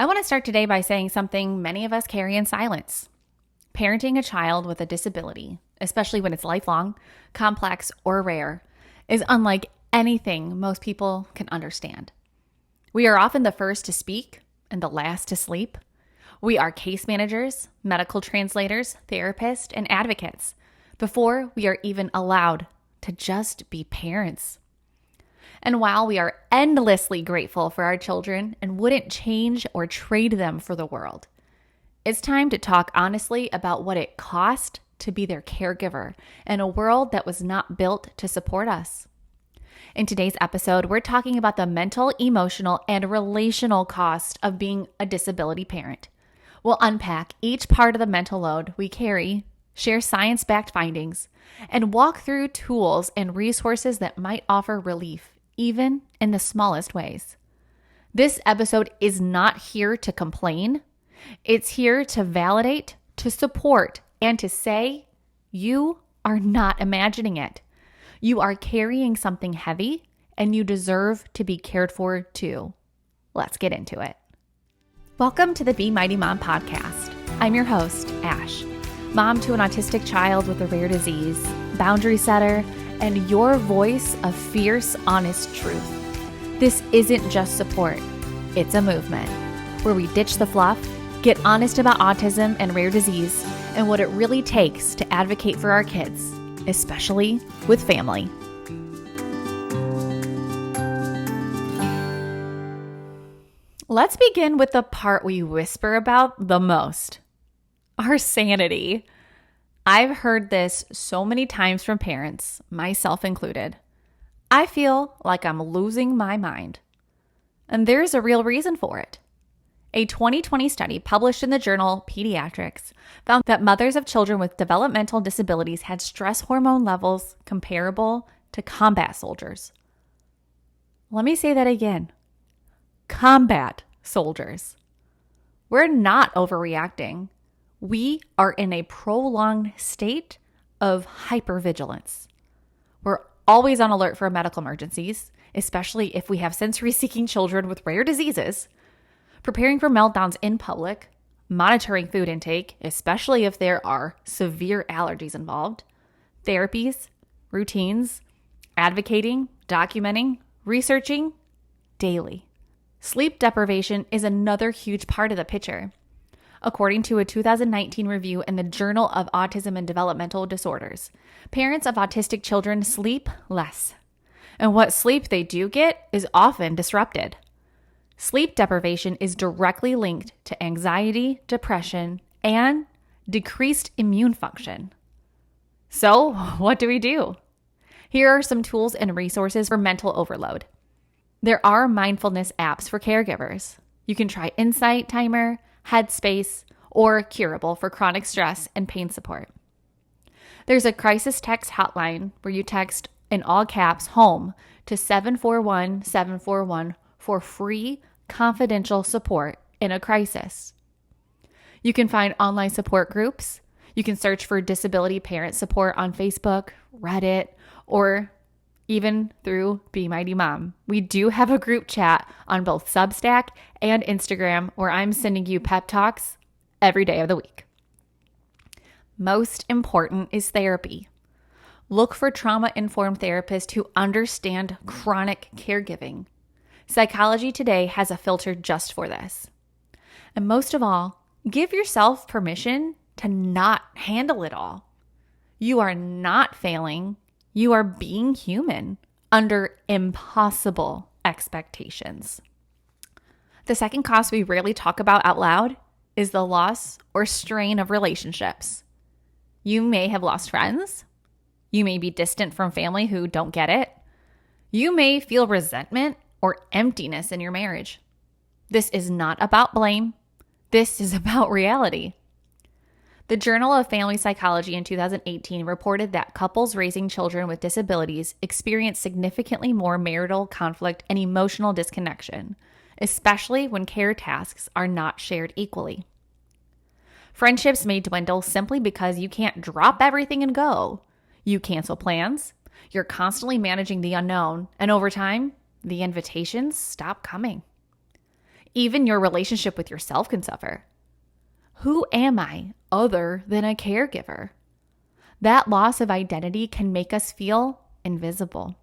I want to start today by saying something many of us carry in silence. Parenting a child with a disability, especially when it's lifelong, complex, or rare, is unlike anything most people can understand. We are often the first to speak and the last to sleep. We are case managers, medical translators, therapists, and advocates before we are even allowed to just be parents. And while we are endlessly grateful for our children and wouldn't change or trade them for the world, it's time to talk honestly about what it cost to be their caregiver in a world that was not built to support us. In today's episode, we're talking about the mental, emotional, and relational cost of being a disability parent. We'll unpack each part of the mental load we carry, share science-backed findings, and walk through tools and resources that might offer relief, even in the smallest ways. This episode is not here to complain. It's here to validate, to support, and to say, you are not imagining it. You are carrying something heavy, and you deserve to be cared for too. Let's get into it. Welcome to the Be Mighty Mom podcast. I'm your host, Ash, mom to an autistic child with a rare disease, boundary setter, and your voice of fierce, honest truth. This isn't just support, it's a movement where we ditch the fluff, get honest about autism and rare disease, and what it really takes to advocate for our kids, especially with family. Let's begin with the part we whisper about the most, our sanity. I've heard this so many times from parents, myself included. I feel like I'm losing my mind. And there's a real reason for it. A 2020 study published in the journal Pediatrics found that mothers of children with developmental disabilities had stress hormone levels comparable to combat soldiers. Let me say that again. Combat soldiers. We're not overreacting. We are in a prolonged state of hypervigilance. We're always on alert for medical emergencies, especially if we have sensory-seeking children with rare diseases, preparing for meltdowns in public, monitoring food intake, especially if there are severe allergies involved, therapies, routines, advocating, documenting, researching, daily. Sleep deprivation is another huge part of the picture. According to a 2019 review in the Journal of Autism and Developmental Disorders, parents of autistic children sleep less. And what sleep they do get is often disrupted. Sleep deprivation is directly linked to anxiety, depression, and decreased immune function. So, what do we do? Here are some tools and resources for mental overload. There are mindfulness apps for caregivers. You can try Insight Timer, Headspace, or Curable for chronic stress and pain support. There's a crisis text hotline where you text in all caps HOME to 741-741 for free confidential support in a crisis. You can find online support groups. You can search for disability parent support on Facebook, Reddit, or even through Be Mighty Mom. We do have a group chat on both Substack and Instagram where I'm sending you pep talks every day of the week. Most important is therapy. Look for trauma-informed therapists who understand chronic caregiving. Psychology Today has a filter just for this. And most of all, give yourself permission to not handle it all. You are not failing. You are being human under impossible expectations. The second cost we rarely talk about out loud is the loss or strain of relationships. You may have lost friends. You may be distant from family who don't get it. You may feel resentment or emptiness in your marriage. This is not about blame. This is about reality. The Journal of Family Psychology in 2018 reported that couples raising children with disabilities experience significantly more marital conflict and emotional disconnection, especially when care tasks are not shared equally. Friendships may dwindle simply because you can't drop everything and go. You cancel plans, you're constantly managing the unknown, and over time, the invitations stop coming. Even your relationship with yourself can suffer. Who am I other than a caregiver? That loss of identity can make us feel invisible.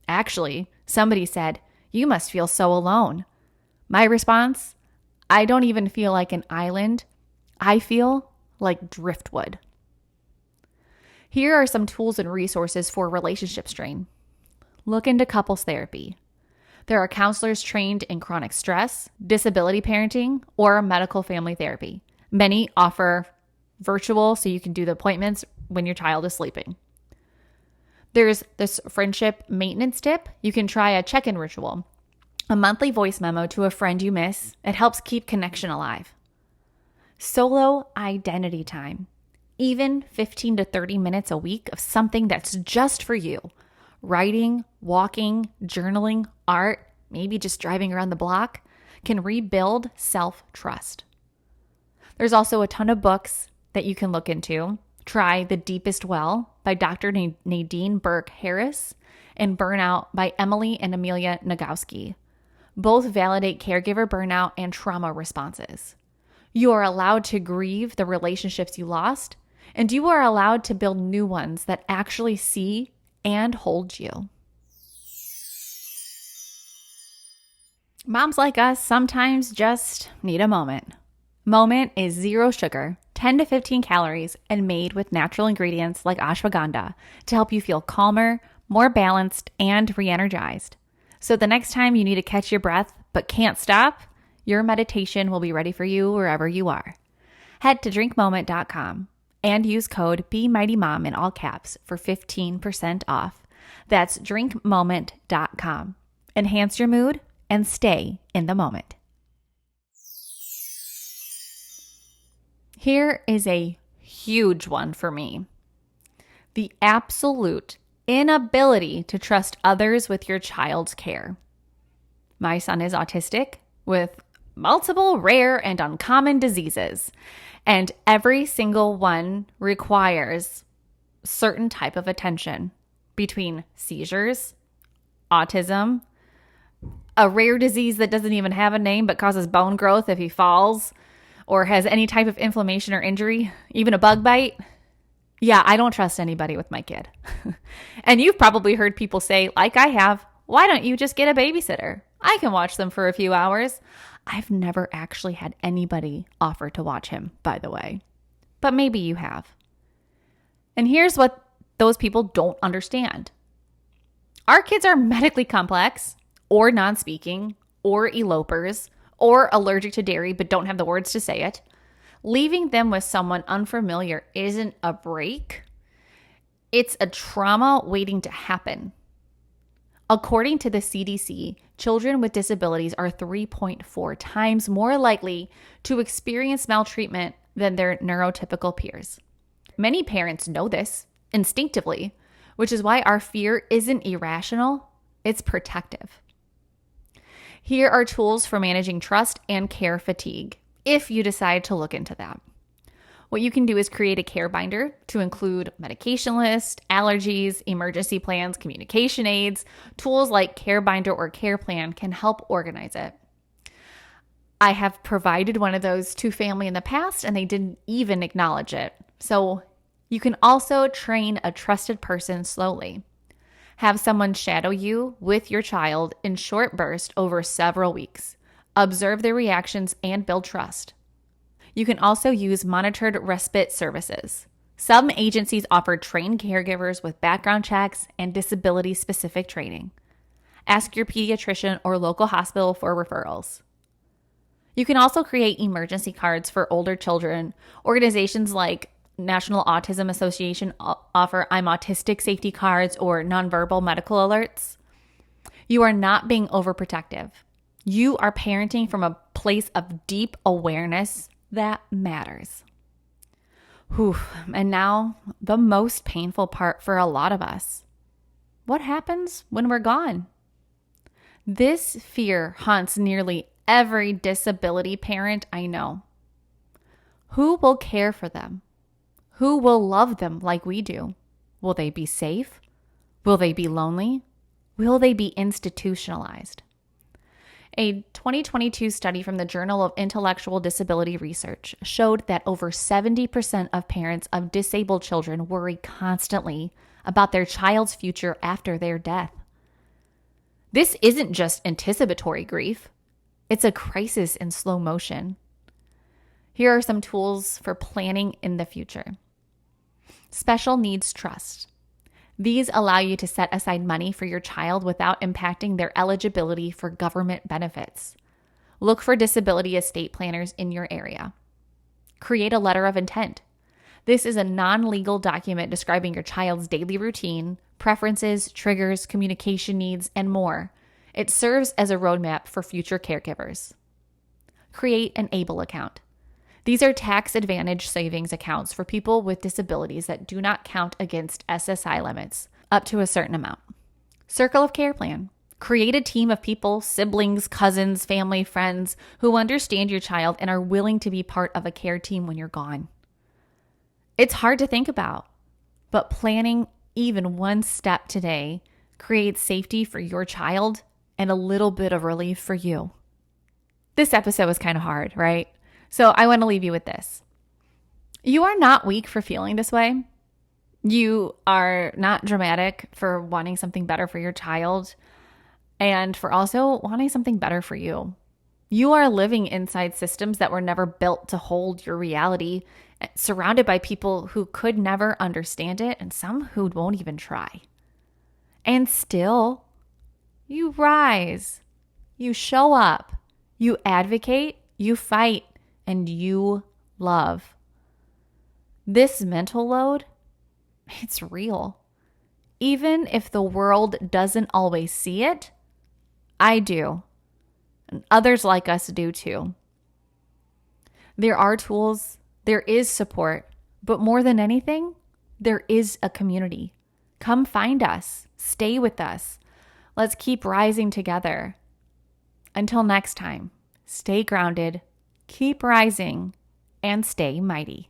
Actually, somebody said, "You must feel so alone." My response, I don't even feel like an island. I feel like driftwood. Here are some tools and resources for relationship strain. Look into couples therapy. There are counselors trained in chronic stress, disability parenting, or medical family therapy. Many offer virtual, so you can do the appointments when your child is sleeping. There's this friendship maintenance tip. You can try a check-in ritual, a monthly voice memo to a friend you miss. It helps keep connection alive. Solo identity time. Even 15 to 30 minutes a week of something that's just for you. Writing, walking, journaling, art, maybe just driving around the block can rebuild self-trust. There's also a ton of books that you can look into. Try The Deepest Well by Dr. Nadine Burke Harris and Burnout by Emily and Amelia Nagowski. Both validate caregiver burnout and trauma responses. You are allowed to grieve the relationships you lost, and you are allowed to build new ones that actually see and hold you. Moms like us sometimes just need a moment. Moment is 0 sugar, 10 to 15 calories, and made with natural ingredients like ashwagandha to help you feel calmer, more balanced, and re-energized. So the next time you need to catch your breath but can't stop, your meditation will be ready for you wherever you are. Head to drinkmoment.com and use code BeMightyMom in all caps for 15% off. That's drinkmoment.com. Enhance your mood and stay in the moment. Here is a huge one for me. The absolute inability to trust others with your child's care. My son is autistic with multiple rare and uncommon diseases, and every single one requires certain type of attention between seizures, autism, a rare disease that doesn't even have a name but causes bone growth if he falls, or has any type of inflammation or injury, even a bug bite. Yeah, I don't trust anybody with my kid. And you've probably heard people say, like I have, why don't you just get a babysitter? I can watch them for a few hours. I've never actually had anybody offer to watch him, by the way. But maybe you have. And here's what those people don't understand. Our kids are medically complex, or non-speaking, or elopers, or allergic to dairy but don't have the words to say it. Leaving them with someone unfamiliar isn't a break. It's a trauma waiting to happen. According to the CDC, children with disabilities are 3.4 times more likely to experience maltreatment than their neurotypical peers. Many parents know this instinctively, which is why our fear isn't irrational, it's protective. Here are tools for managing trust and care fatigue, if you decide to look into that. What you can do is create a care binder to include medication list, allergies, emergency plans, communication aids. Tools like Care Binder or Care Plan can help organize it. I have provided one of those to family in the past and they didn't even acknowledge it. So you can also train a trusted person slowly. Have someone shadow you with your child in short bursts over several weeks. Observe their reactions and build trust. You can also use monitored respite services. Some agencies offer trained caregivers with background checks and disability-specific training. Ask your pediatrician or local hospital for referrals. You can also create emergency cards for older children. Organizations like National Autism Association offer I'm Autistic safety cards or nonverbal medical alerts. You are not being overprotective. You are parenting from a place of deep awareness that matters. Whew. And now the most painful part for a lot of us. What happens when we're gone? This fear haunts nearly every disability parent I know. Who will care for them? Who will love them like we do? Will they be safe? Will they be lonely? Will they be institutionalized? A 2022 study from the Journal of Intellectual Disability Research showed that over 70% of parents of disabled children worry constantly about their child's future after their death. This isn't just anticipatory grief, it's a crisis in slow motion. Here are some tools for planning in the future. Special needs trust. These allow you to set aside money for your child without impacting their eligibility for government benefits. Look for disability estate planners in your area. Create a letter of intent. This is a non-legal document describing your child's daily routine, preferences, triggers, communication needs, and more. It serves as a roadmap for future caregivers. Create an ABLE account. These are tax advantage savings accounts for people with disabilities that do not count against SSI limits up to a certain amount. Circle of care plan. Create a team of people, siblings, cousins, family, friends who understand your child and are willing to be part of a care team when you're gone. It's hard to think about, but planning even one step today creates safety for your child and a little bit of relief for you. This episode was kind of hard, right? So I want to leave you with this. You are not weak for feeling this way. You are not dramatic for wanting something better for your child and for also wanting something better for you. You are living inside systems that were never built to hold your reality, surrounded by people who could never understand it and some who won't even try. And still, you rise, you show up, you advocate, you fight, and you love. This mental load, it's real. Even if the world doesn't always see it, I do. And others like us do too. There are tools, there is support, but more than anything, there is a community. Come find us, stay with us. Let's keep rising together. Until next time, stay grounded, keep rising, and stay mighty.